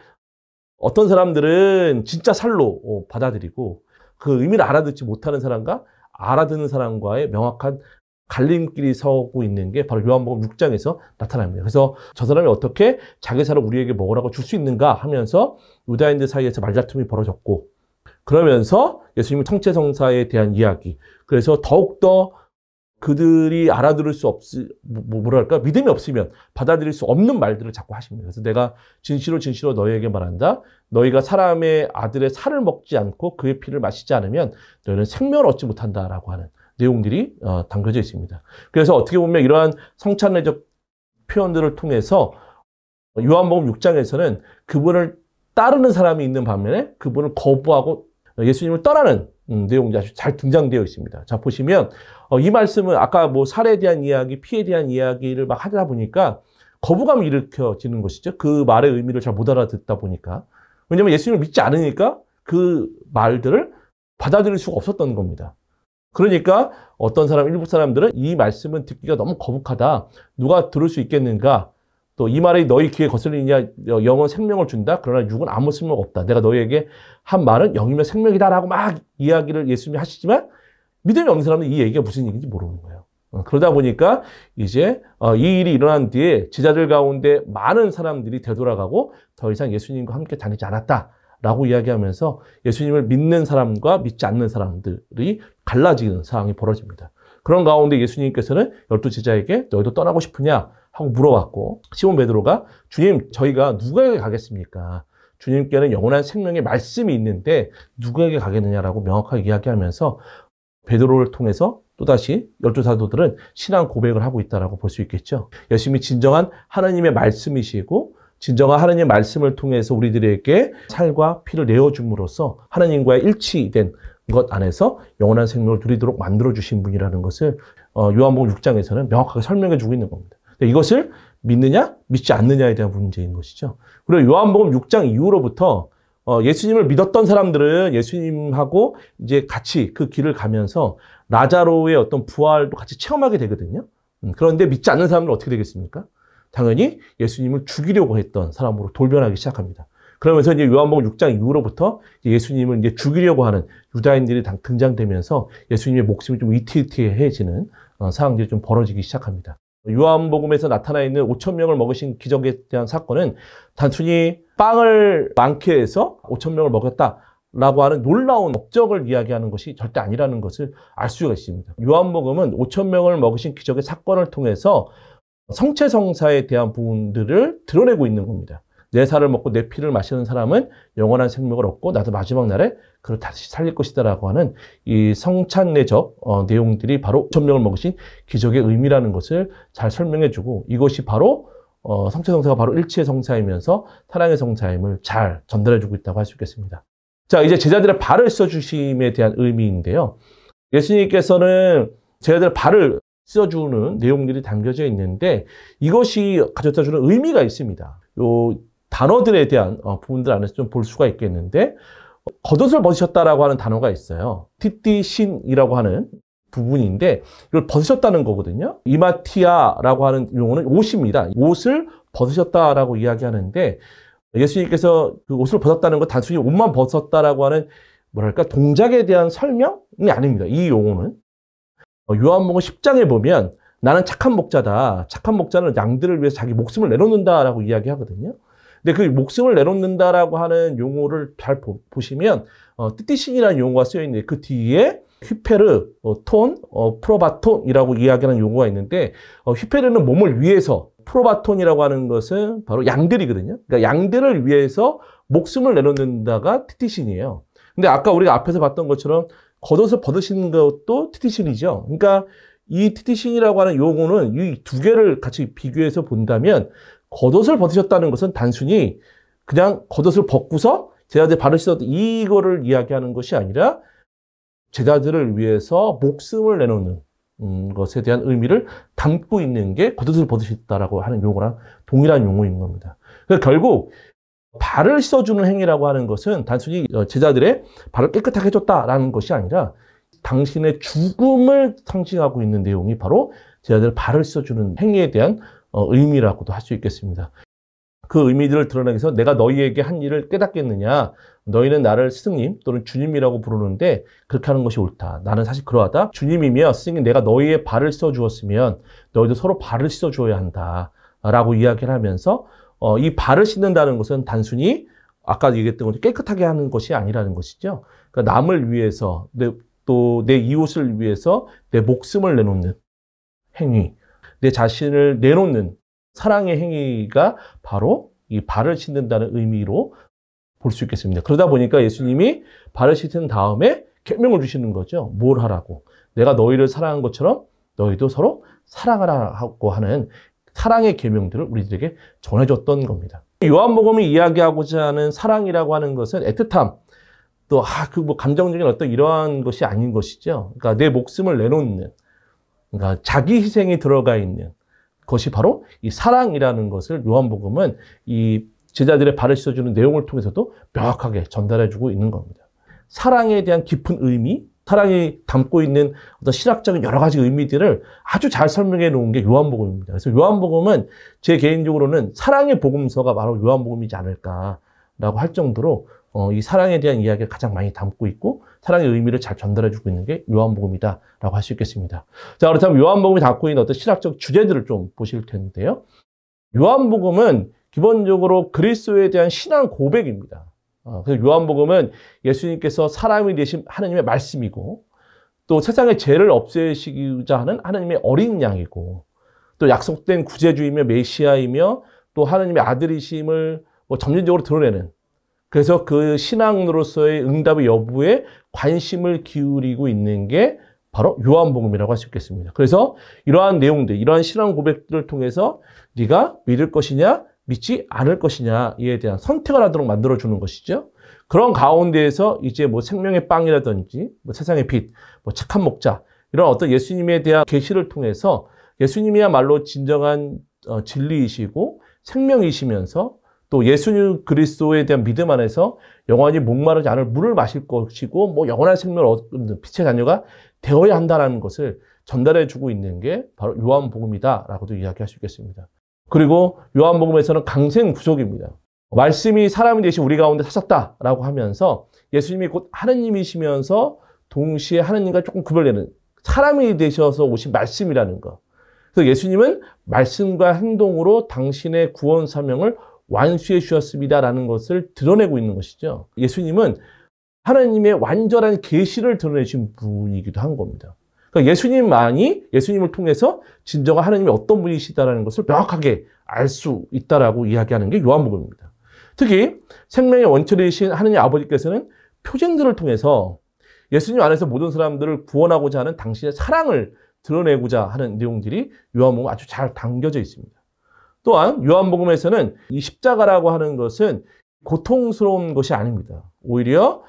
어떤 사람들은 진짜 살로 받아들이고 그 의미를 알아듣지 못하는 사람과 알아듣는 사람과의 명확한 갈림길이 서고 있는 게 바로 요한복음 6장에서 나타납니다. 그래서 저 사람이 어떻게 자기 살을 우리에게 먹으라고 줄 수 있는가 하면서 유다인들 사이에서 말다툼이 벌어졌고 그러면서 예수님의 성체성사에 대한 이야기 그래서 더욱더 그들이 알아들을 수 뭐랄까 믿음이 없으면 받아들일 수 없는 말들을 자꾸 하십니다. 그래서 내가 진실로 너희에게 말한다. 너희가 사람의 아들의 살을 먹지 않고 그의 피를 마시지 않으면 너희는 생명을 얻지 못한다라고 하는 내용들이 담겨져 있습니다. 그래서 어떻게 보면 이러한 성찬례적 표현들을 통해서 요한복음 6장에서는 그분을 따르는 사람이 있는 반면에 그분을 거부하고 예수님을 떠나는 내용이 아주 잘 등장되어 있습니다. 자, 보시면 이 말씀은 아까 뭐 살에 대한 이야기, 피에 대한 이야기를 막 하다 보니까 거부감이 일으켜지는 것이죠. 그 말의 의미를 잘 못 알아듣다 보니까. 왜냐하면 예수님을 믿지 않으니까 그 말들을 받아들일 수가 없었던 겁니다. 그러니까 어떤 사람, 일부 사람들은 이 말씀은 듣기가 너무 거북하다. 누가 들을 수 있겠는가? 또 이 말이 너희 귀에 거슬리냐? 영은 생명을 준다. 그러나 육은 아무 쓸모가 없다. 내가 너희에게 한 말은 영이면 생명이다라고 막 이야기를 예수님이 하시지만 믿음이 없는 사람은 이 얘기가 무슨 얘기인지 모르는 거예요. 그러다 보니까 이제 이 일이 일어난 뒤에 제자들 가운데 많은 사람들이 되돌아가고 더 이상 예수님과 함께 다니지 않았다라고 이야기하면서 예수님을 믿는 사람과 믿지 않는 사람들이 갈라지는 상황이 벌어집니다. 그런 가운데 예수님께서는 12제자에게 너희도 떠나고 싶으냐 하고 물어봤고 시몬 베드로가 주님 저희가 누구에게 가겠습니까? 주님께는 영원한 생명의 말씀이 있는데 누구에게 가겠느냐라고 명확하게 이야기하면서 베드로를 통해서 또다시 12사도들은 신앙 고백을 하고 있다고 볼 수 있겠죠. 예수님이 진정한 하나님의 말씀이시고 진정한 하나님의 말씀을 통해서 우리들에게 살과 피를 내어줌으로써 하나님과의 일치된 것 안에서 영원한 생명을 누리도록 만들어주신 분이라는 것을 요한복음 6장에서는 명확하게 설명해 주고 있는 겁니다. 이것을 믿느냐 믿지 않느냐에 대한 문제인 것이죠. 그리고 요한복음 6장 이후로부터 예수님을 믿었던 사람들은 예수님하고 이제 같이 그 길을 가면서 라자로의 어떤 부활도 같이 체험하게 되거든요. 그런데 믿지 않는 사람들은 어떻게 되겠습니까? 당연히 예수님을 죽이려고 했던 사람으로 돌변하기 시작합니다. 그러면서 이제 요한복음 6장 이후로부터 예수님을 이제 죽이려고 하는 유다인들이 등장되면서 예수님의 목숨이 좀 위태위태해지는 상황들이 좀 벌어지기 시작합니다. 요한복음에서 나타나 있는 5천 명을 먹으신 기적에 대한 사건은 단순히 빵을 많게 해서 5천 명을 먹였다라고 하는 놀라운 업적을 이야기하는 것이 절대 아니라는 것을 알 수가 있습니다. 요한복음은 5천 명을 먹으신 기적의 사건을 통해서 성체성사에 대한 부분들을 드러내고 있는 겁니다. 내 살을 먹고 내 피를 마시는 사람은 영원한 생명을 얻고 나도 마지막 날에 그를 다시 살릴 것이다 라고 하는 이 성찬례적 내용들이 바로 5천 명을 먹으신 기적의 의미라는 것을 잘 설명해 주고, 이것이 바로 성체성사가 바로 일치의 성사이면서 사랑의 성사임을 잘 전달해 주고 있다고 할 수 있겠습니다. 자, 이제 제자들의 발을 씻어주심에 대한 의미인데요. 예수님께서는 제자들의 발을 씻어주는 내용들이 담겨져 있는데 이것이 가져다 주는 의미가 있습니다. 요 단어들에 대한 부분들 안에서 좀 볼 수가 있겠는데, 겉옷을 벗으셨다라고 하는 단어가 있어요. 티티신이라고 하는 부분인데 이걸 벗으셨다는 거거든요. 이마티아라고 하는 용어는 옷입니다. 옷을 벗으셨다라고 이야기하는데, 예수님께서 그 옷을 벗었다는 건 단순히 옷만 벗었다라고 하는 뭐랄까 동작에 대한 설명이 아닙니다. 이 용어는 요한복음 10장에 보면 나는 착한 목자다. 착한 목자는 양들을 위해서 자기 목숨을 내놓는다라고 이야기하거든요. 근데 그 목숨을 내놓는다라고 하는 용어를 잘 보시면 띠띠신이라는 용어가 쓰여 있는데 그 뒤에 휘페르, 톤, 프로바톤이라고 이야기하는 용어가 있는데 휘페르는 몸을 위해서, 프로바톤이라고 하는 것은 바로 양들이거든요. 그러니까 양들을 위해서 목숨을 내놓는다가 띠띠신이에요. 근데 아까 우리가 앞에서 봤던 것처럼 겉옷을 벗으시는 것도 티티신이죠. 그러니까 이 티티신이라고 하는 용어는 이 두 개를 같이 비교해서 본다면 겉옷을 벗으셨다는 것은 단순히 그냥 겉옷을 벗고서 제자들 발을 씻었다 이거를 이야기하는 것이 아니라 제자들을 위해서 목숨을 내놓는 것에 대한 의미를 담고 있는 게 겉옷을 벗으셨다라고 하는 용어랑 동일한 용어인 겁니다. 그러니까 결국 발을 씻어주는 행위라고 하는 것은 단순히 제자들의 발을 깨끗하게 해줬다라는 것이 아니라 당신의 죽음을 상징하고 있는 내용이 바로 제자들의 발을 씻어주는 행위에 대한 의미라고도 할 수 있겠습니다. 그 의미들을 드러내기 위해서 내가 너희에게 한 일을 깨닫겠느냐, 너희는 나를 스승님 또는 주님이라고 부르는데 그렇게 하는 것이 옳다. 나는 사실 그러하다. 주님이며 스승님 내가 너희의 발을 씻어주었으면 너희도 서로 발을 씻어줘야 한다 라고 이야기를 하면서 이 발을 씻는다는 것은 단순히 아까 얘기했던 것처럼 깨끗하게 하는 것이 아니라는 것이죠. 그러니까 남을 위해서 또 내 이웃을 위해서 내 목숨을 내놓는 행위, 내 자신을 내놓는 사랑의 행위가 바로 이 발을 씻는다는 의미로 볼 수 있겠습니다. 그러다 보니까 예수님이 발을 씻은 다음에 계명을 주시는 거죠. 뭘 하라고. 내가 너희를 사랑한 것처럼 너희도 서로 사랑하라고 하는 사랑의 계명들을 우리들에게 전해줬던 겁니다. 요한복음이 이야기하고자 하는 사랑이라고 하는 것은 애틋함, 또 뭐 감정적인 어떤 이러한 것이 아닌 것이죠. 그러니까 내 목숨을 내놓는, 그러니까 자기 희생이 들어가 있는 것이 바로 이 사랑이라는 것을 요한복음은 이 제자들의 발을 씻어주는 내용을 통해서도 명확하게 전달해주고 있는 겁니다. 사랑에 대한 깊은 의미, 사랑이 담고 있는 어떤 신학적인 여러 가지 의미들을 아주 잘 설명해 놓은 게 요한복음입니다. 그래서 요한복음은 제 개인적으로는 사랑의 복음서가 바로 요한복음이지 않을까라고 할 정도로 이 사랑에 대한 이야기를 가장 많이 담고 있고 사랑의 의미를 잘 전달해주고 있는 게 요한복음이다라고 할 수 있겠습니다. 자, 그렇다면 요한복음이 담고 있는 어떤 신학적 주제들을 좀 보실 텐데요. 요한복음은 기본적으로 그리스도에 대한 신앙 고백입니다. 그래서 요한복음은 예수님께서 사람이 되신 하나님의 말씀이고 또 세상의 죄를 없애시고자 하는 하나님의 어린 양이고 또 약속된 구제주이며 메시아이며 또 하나님의 아들이심을 점진적으로 드러내는, 그래서 그 신앙으로서의 응답의 여부에 관심을 기울이고 있는 게 바로 요한복음이라고 할 수 있겠습니다. 그래서 이러한 내용들, 이러한 신앙 고백들을 통해서 네가 믿을 것이냐 믿지 않을 것이냐에 대한 선택을 하도록 만들어주는 것이죠. 그런 가운데에서 이제 뭐 생명의 빵이라든지 뭐 세상의 빛, 뭐 착한 목자, 이런 어떤 예수님에 대한 계시를 통해서 예수님이야말로 진정한 진리이시고 생명이시면서 또 예수 그리스도에 대한 믿음 안에서 영원히 목마르지 않을 물을 마실 것이고 뭐 영원한 생명을 얻는 빛의 자녀가 되어야 한다는 것을 전달해 주고 있는 게 바로 요한복음이다라고도 이야기할 수 있겠습니다. 그리고 요한복음에서는 강생 부족입니다. 말씀이 사람이 되신 우리 가운데 사셨다라고 하면서 예수님이 곧 하느님이시면서 동시에 하느님과 조금 구별되는 사람이 되셔서 오신 말씀이라는 거. 그래서 예수님은 말씀과 행동으로 당신의 구원 사명을 완수해 주셨습니다라는 것을 드러내고 있는 것이죠. 예수님은 하나님의 완전한 계시를 드러내신 분이기도 한 겁니다. 그러니까 예수님만이 예수님을 통해서 진정한 하나님이 어떤 분이시다라는 것을 명확하게 알 수 있다라고 이야기하는 게 요한복음입니다. 특히 생명의 원천이신 하느님 아버지께서는 표징들을 통해서 예수님 안에서 모든 사람들을 구원하고자 하는 당신의 사랑을 드러내고자 하는 내용들이 요한복음에 아주 잘 담겨져 있습니다. 또한 요한복음에서는 이 십자가라고 하는 것은 고통스러운 것이 아닙니다. 오히려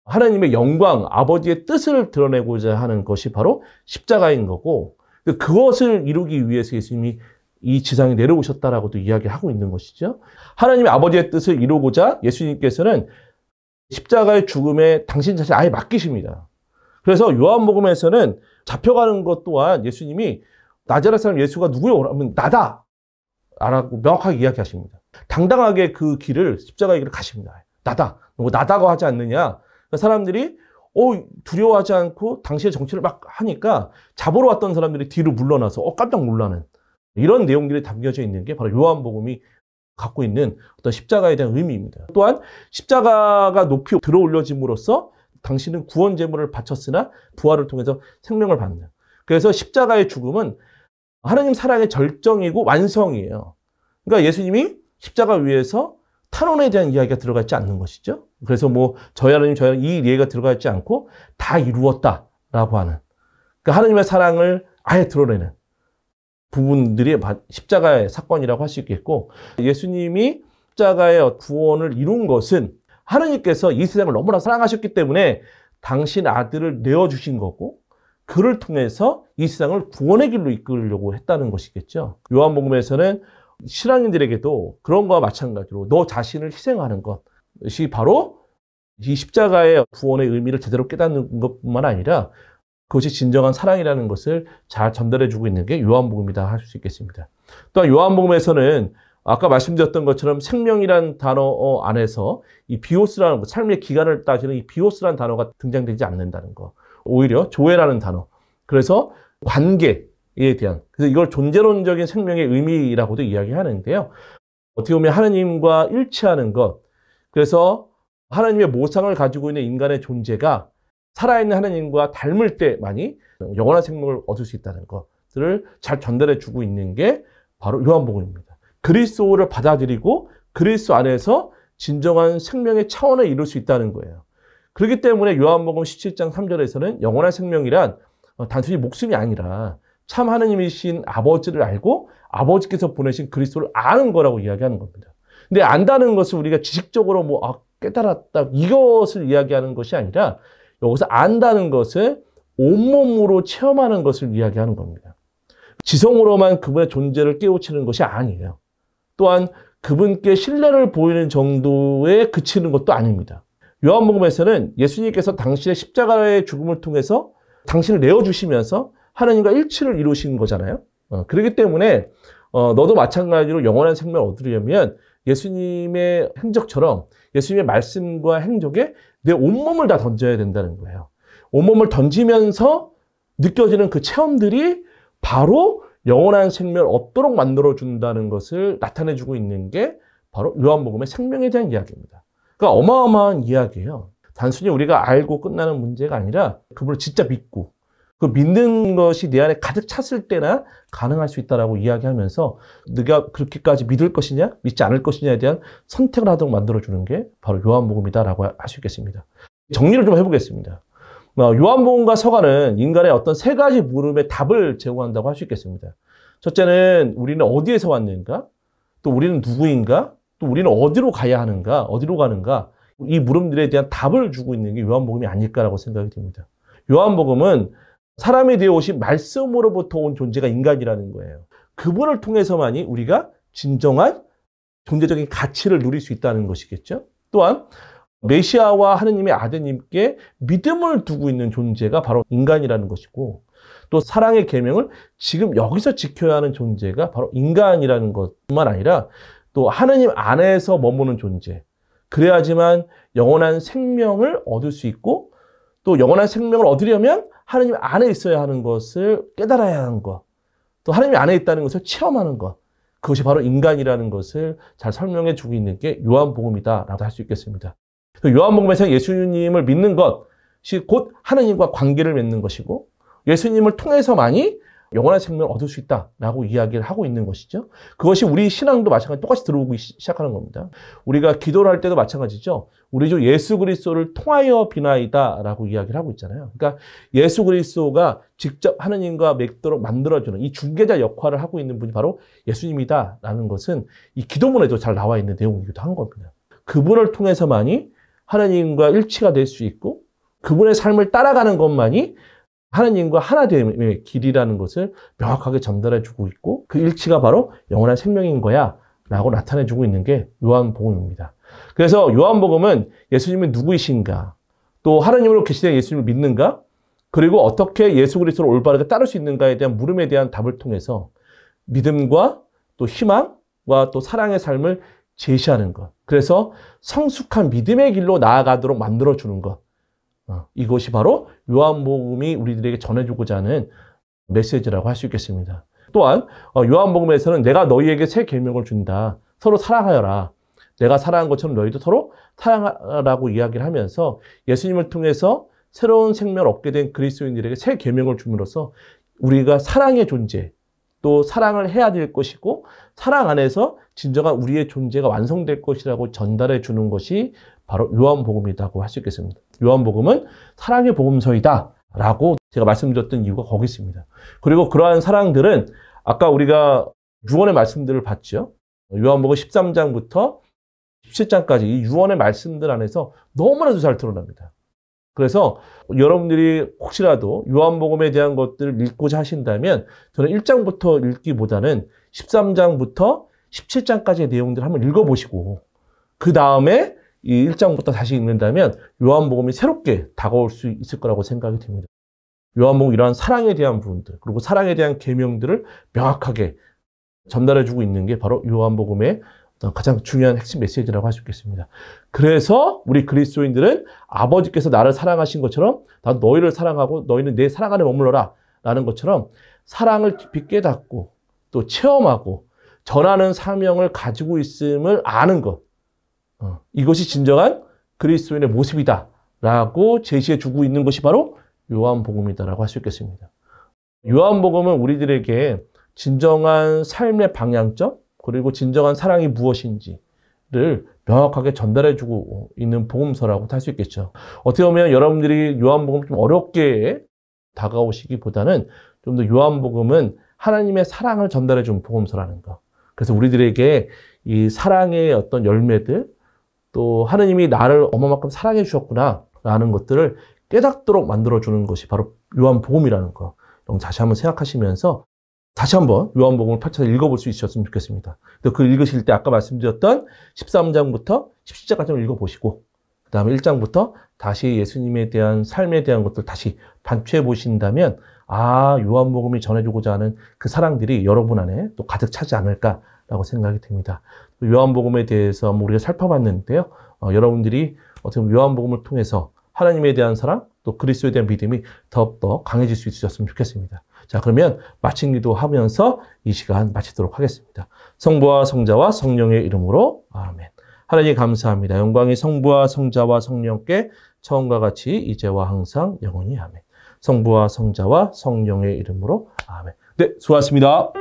하나님의 영광, 아버지의 뜻을 드러내고자 하는 것이 바로 십자가인 거고, 그것을 이루기 위해서 예수님이 이 지상에 내려오셨다라고도 이야기하고 있는 것이죠. 하나님의 아버지의 뜻을 이루고자 예수님께서는 십자가의 죽음에 당신 자신을 아예 맡기십니다. 그래서 요한복음에서는 잡혀가는 것 또한 예수님이 나자렛 사람 예수가 누구요? 하면 나다! 라고 명확하게 이야기하십니다. 당당하게 그 길을, 십자가의 길을 가십니다. 나다! 나다고 하지 않느냐? 사람들이 두려워하지 않고 당신의 정치를 막 하니까 잡으러 왔던 사람들이 뒤로 물러나서 깜짝 놀라는 이런 내용들이 담겨져 있는 게 바로 요한복음이 갖고 있는 어떤 십자가에 대한 의미입니다. 또한 십자가가 높이 들어 올려짐으로써 당신은 구원 제물을 바쳤으나 부활을 통해서 생명을 받는. 그래서 십자가의 죽음은 하나님 사랑의 절정이고 완성이에요. 그러니까 예수님이 십자가 위에서 탄원에 대한 이야기가 들어가 있지 않는 것이죠. 그래서 저희 하나님, 저희 하나님 이 얘기가 들어가 있지 않고 다 이루었다라고 하는. 그러니까 하나님의 사랑을 아예 드러내는 부분들이 십자가의 사건이라고 할 수 있겠고, 예수님이 십자가의 구원을 이룬 것은 하나님께서 이 세상을 너무나 사랑하셨기 때문에 당신 아들을 내어주신 거고, 그를 통해서 이 세상을 구원의 길로 이끌려고 했다는 것이겠죠. 요한복음에서는 신앙인들에게도 그런 거와 마찬가지로 너 자신을 희생하는 것이 바로 이 십자가의 구원의 의미를 제대로 깨닫는 것뿐만 아니라 그것이 진정한 사랑이라는 것을 잘 전달해주고 있는 게 요한복음이다 할 수 있겠습니다. 또한 요한복음에서는 아까 말씀드렸던 것처럼 생명이란 단어 안에서 이 비오스라는 삶의 기간을 따지는 이 비오스라는 단어가 등장되지 않는다는 거. 오히려 조회라는 단어. 그래서 관계에 대한, 그래서 이걸 존재론적인 생명의 의미라고도 이야기하는데요. 어떻게 보면 하나님과 일치하는 것. 그래서 하나님의 모상을 가지고 있는 인간의 존재가 살아있는 하나님과 닮을 때만이 영원한 생명을 얻을 수 있다는 것들을 잘 전달해 주고 있는 게 바로 요한복음입니다. 그리스도를 받아들이고 그리스도 안에서 진정한 생명의 차원을 이룰 수 있다는 거예요. 그렇기 때문에 요한복음 17장 3절에서는 영원한 생명이란 단순히 목숨이 아니라 참 하나님이신 아버지를 알고 아버지께서 보내신 그리스도를 아는 거라고 이야기하는 겁니다. 근데 안다는 것을 우리가 지식적으로 깨달았다 이것을 이야기하는 것이 아니라 여기서 안다는 것을 온몸으로 체험하는 것을 이야기하는 겁니다. 지성으로만 그분의 존재를 깨우치는 것이 아니에요. 또한 그분께 신뢰를 보이는 정도에 그치는 것도 아닙니다. 요한복음에서는 예수님께서 당신의 십자가의 죽음을 통해서 당신을 내어주시면서 하나님과 일치를 이루신 거잖아요. 그렇기 때문에 너도 마찬가지로 영원한 생명을 얻으려면 예수님의 행적처럼 예수님의 말씀과 행적에 내 온몸을 다 던져야 된다는 거예요. 온몸을 던지면서 느껴지는 그 체험들이 바로 영원한 생명을 얻도록 만들어준다는 것을 나타내주고 있는 게 바로 요한복음의 생명에 대한 이야기입니다. 그러니까 어마어마한 이야기예요. 단순히 우리가 알고 끝나는 문제가 아니라 그분을 진짜 믿고 그 믿는 것이 내 안에 가득 찼을 때나 가능할 수 있다라고 이야기하면서 네가 그렇게까지 믿을 것이냐 믿지 않을 것이냐에 대한 선택을 하도록 만들어주는 게 바로 요한복음이다라고 할 수 있겠습니다. 정리를 좀 해보겠습니다. 요한복음과 서가는 인간의 어떤 세 가지 물음에 답을 제공한다고 할 수 있겠습니다. 첫째는 우리는 어디에서 왔는가? 또 우리는 누구인가? 또 우리는 어디로 가야 하는가? 어디로 가는가? 이 물음들에 대한 답을 주고 있는 게 요한복음이 아닐까라고 생각이 듭니다. 요한복음은 사람이 되어 오신 말씀으로부터 온 존재가 인간이라는 거예요. 그분을 통해서만이 우리가 진정한 존재적인 가치를 누릴 수 있다는 것이겠죠. 또한 메시아와 하느님의 아드님께 믿음을 두고 있는 존재가 바로 인간이라는 것이고, 또 사랑의 계명을 지금 여기서 지켜야 하는 존재가 바로 인간이라는 것뿐만 아니라 또 하느님 안에서 머무는 존재. 그래야지만 영원한 생명을 얻을 수 있고 또 영원한 생명을 얻으려면 하느님 안에 있어야 하는 것을 깨달아야 하는 것. 또 하느님 안에 있다는 것을 체험하는 것. 그것이 바로 인간이라는 것을 잘 설명해 주고 있는 게 요한복음이다라고 할 수 있겠습니다. 요한복음에서 예수님을 믿는 것이 곧 하느님과 관계를 맺는 것이고 예수님을 통해서만이 영원한 생명을 얻을 수 있다라고 이야기를 하고 있는 것이죠. 그것이 우리 신앙도 마찬가지로 똑같이 들어오기 시작하는 겁니다. 우리가 기도를 할 때도 마찬가지죠. 우리 주 예수 그리스도를 통하여 비나이다라고 이야기를 하고 있잖아요. 그러니까 예수 그리스도가 직접 하느님과 맺도록 만들어주는 이 중개자 역할을 하고 있는 분이 바로 예수님이다라는 것은 이 기도문에도 잘 나와 있는 내용이기도 한 겁니다. 그분을 통해서만이 하느님과 일치가 될 수 있고 그분의 삶을 따라가는 것만이 하나님과 하나됨의 길이라는 것을 명확하게 전달해주고 있고 그 일치가 바로 영원한 생명인 거야 라고 나타내주고 있는 게 요한복음입니다. 그래서 요한복음은 예수님이 누구이신가 또 하나님으로 계시된 예수님을 믿는가 그리고 어떻게 예수 그리스도를 올바르게 따를 수 있는가에 대한 물음에 대한 답을 통해서 믿음과 또 희망과 또 사랑의 삶을 제시하는 것. 그래서 성숙한 믿음의 길로 나아가도록 만들어주는 것. 이것이 바로 요한복음이 우리들에게 전해주고자 하는 메시지라고 할 수 있겠습니다. 또한 요한복음에서는 내가 너희에게 새 계명을 준다. 서로 사랑하여라. 내가 사랑한 것처럼 너희도 서로 사랑하라고 이야기를 하면서 예수님을 통해서 새로운 생명을 얻게 된 그리스도인들에게 새 계명을 줌으로써 우리가 사랑의 존재, 또 사랑을 해야 될 것이고 사랑 안에서 진정한 우리의 존재가 완성될 것이라고 전달해 주는 것이 바로 요한복음이라고 할 수 있겠습니다. 요한복음은 사랑의 복음서이다 라고 제가 말씀드렸던 이유가 거기 있습니다. 그리고 그러한 사랑들은 아까 우리가 유언의 말씀들을 봤죠. 요한복음 13장부터 17장까지 이 유언의 말씀들 안에서 너무나도 잘 드러납니다. 그래서 여러분들이 혹시라도 요한복음에 대한 것들을 읽고자 하신다면 저는 1장부터 읽기보다는 13장부터 17장까지의 내용들을 한번 읽어보시고 그 다음에 이 1장부터 다시 읽는다면 요한복음이 새롭게 다가올 수 있을 거라고 생각이 듭니다. 요한복음 이러한 사랑에 대한 부분들 그리고 사랑에 대한 계명들을 명확하게 전달해주고 있는 게 바로 요한복음의 가장 중요한 핵심 메시지라고 할 수 있겠습니다. 그래서 우리 그리스도인들은 아버지께서 나를 사랑하신 것처럼 나 너희를 사랑하고 너희는 내 사랑 안에 머물러라 라는 것처럼 사랑을 깊이 깨닫고 또 체험하고 전하는 사명을 가지고 있음을 아는 것. 이것이 진정한 그리스도인의 모습이다 라고 제시해 주고 있는 것이 바로 요한복음이다 라고 할 수 있겠습니다. 요한복음은 우리들에게 진정한 삶의 방향점 그리고 진정한 사랑이 무엇인지를 명확하게 전달해 주고 있는 복음서라고 할 수 있겠죠. 어떻게 보면 여러분들이 요한복음 좀 어렵게 다가오시기보다는 좀 더 요한복음은 하나님의 사랑을 전달해 준 복음서라는 거. 그래서 우리들에게 이 사랑의 어떤 열매들 또 하나님이 나를 얼마만큼 사랑해 주셨구나 라는 것들을 깨닫도록 만들어주는 것이 바로 요한복음이라는 거. 다시 한번 생각하시면서 다시 한번 요한복음을 펼쳐서 읽어볼 수 있었으면 좋겠습니다. 그 읽으실 때 아까 말씀드렸던 13장부터 17장까지 읽어보시고 그 다음에 1장부터 다시 예수님에 대한 삶에 대한 것들 다시 반추해 보신다면 요한복음이 전해주고자 하는 그 사랑들이 여러분 안에 또 가득 차지 않을까라고 생각이 듭니다. 요한복음에 대해서 우리가 살펴봤는데요. 여러분들이 어떻게 보면 요한복음을 통해서 하나님에 대한 사랑 또 그리스도에 대한 믿음이 더욱더 강해질 수 있었으면 좋겠습니다. 자, 그러면 마친 기도하면서 이 시간 마치도록 하겠습니다. 성부와 성자와 성령의 이름으로 아멘. 하나님 감사합니다. 영광이 성부와 성자와 성령께 처음과 같이 이제와 항상 영원히 아멘. 성부와 성자와 성령의 이름으로 아멘. 네, 수고하셨습니다.